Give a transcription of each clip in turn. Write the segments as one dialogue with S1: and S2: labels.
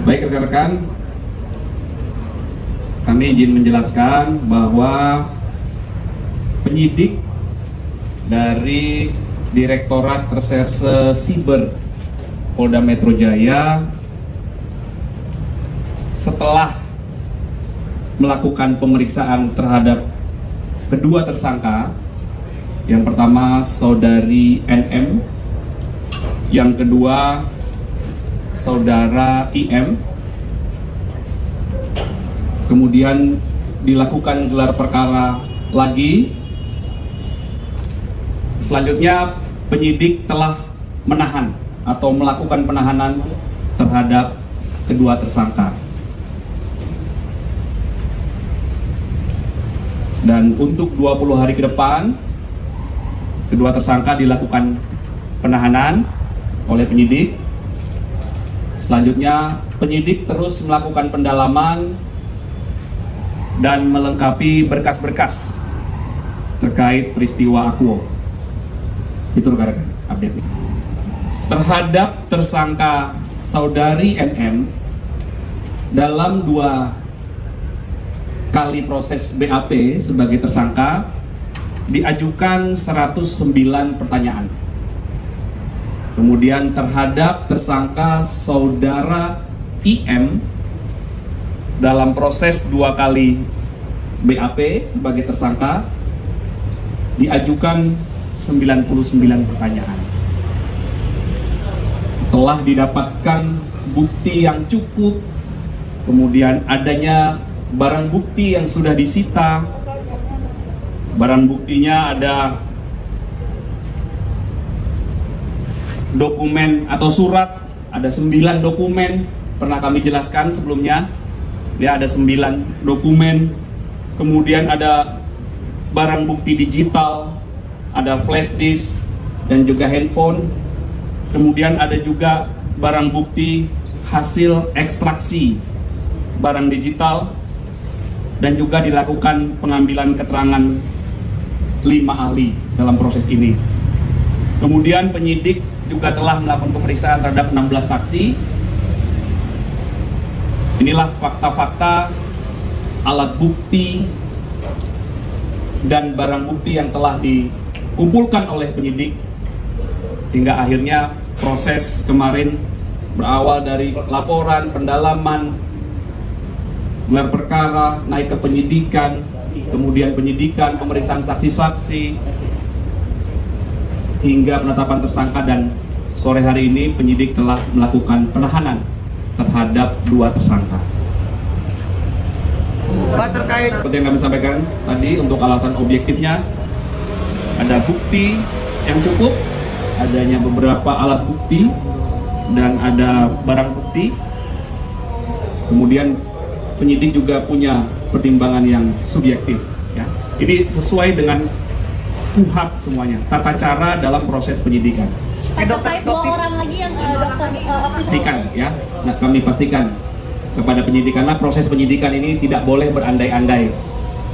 S1: Baik rekan-rekan, kami izin menjelaskan bahwa penyidik dari Direktorat Reserse Siber Polda Metro Jaya setelah melakukan pemeriksaan terhadap kedua tersangka, yang pertama saudari NM, yang kedua saudara IM, kemudian dilakukan gelar perkara lagi. Selanjutnya penyidik telah menahan atau melakukan penahanan terhadap kedua tersangka. Dan untuk 20 hari ke depan, kedua tersangka dilakukan penahanan oleh penyidik. Selanjutnya penyidik terus melakukan pendalaman dan melengkapi berkas-berkas terkait peristiwa Akuo. Itu rekan-rekan update. Terhadap tersangka saudari NM, dalam 2 kali proses BAP sebagai tersangka diajukan 109 pertanyaan. Kemudian terhadap tersangka saudara IM, dalam proses 2 kali BAP sebagai tersangka diajukan 99 pertanyaan. Setelah didapatkan bukti yang cukup, kemudian adanya barang bukti yang sudah disita. Barang buktinya ada dokumen atau surat, ada 9 dokumen, pernah kami jelaskan sebelumnya. Ya, ada 9 dokumen. Kemudian ada barang bukti digital, ada flash disk dan juga handphone. Kemudian ada juga barang bukti hasil ekstraksi barang digital, dan juga dilakukan pengambilan keterangan 5 ahli dalam proses ini. Kemudian penyidik juga telah melakukan pemeriksaan terhadap 16 saksi. Inilah fakta-fakta, alat bukti, dan barang bukti yang telah dikumpulkan oleh penyidik hingga akhirnya proses kemarin berawal dari laporan, pendalaman, gelar perkara, naik ke penyidikan, kemudian penyidikan, pemeriksaan saksi-saksi, hingga penetapan tersangka, dan sore hari ini penyidik telah melakukan penahanan terhadap 2 tersangka.
S2: Pak, terkait
S1: seperti yang kami sampaikan tadi, untuk alasan objektifnya ada bukti yang cukup, adanya beberapa alat bukti dan ada barang bukti. Kemudian penyidik juga punya pertimbangan yang subjektif. Ya. Ini sesuai dengan KUHP semuanya, tata cara dalam proses penyidikan.
S3: Terkait 2 orang lagi yang dokter
S1: pastikan, ya. Nah, kami pastikan kepada penyidik, karena proses penyidikan ini tidak boleh berandai-andai.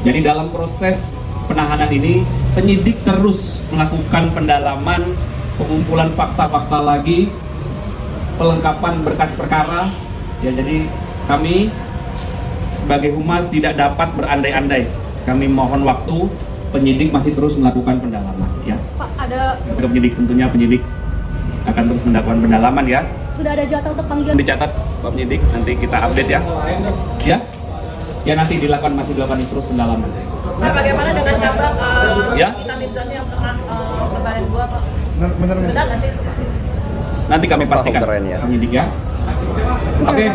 S1: Jadi dalam proses penahanan ini penyidik terus melakukan pendalaman, pengumpulan fakta-fakta lagi, pelengkapan berkas perkara. Ya, jadi kami sebagai humas tidak dapat berandai-andai. Kami mohon waktu, penyidik masih terus melakukan pendalaman. Ya.
S3: Pak, ada
S1: penyidik, tentunya penyidik akan terus melakukan pendalaman, ya.
S3: Sudah ada jadwal untuk panggilan.
S1: Dicatat Pak penyidik, nanti kita update, ya. Ya. Ya, nanti masih dilakukan terus pendalaman.
S4: Nah, bagaimana dengan kabar
S1: ya?
S4: Vitamin yang pernah kemarin 2, Pak?
S2: benar
S4: Benar nggak sih?
S1: Nanti kami pastikan penyidik, ya. Oke.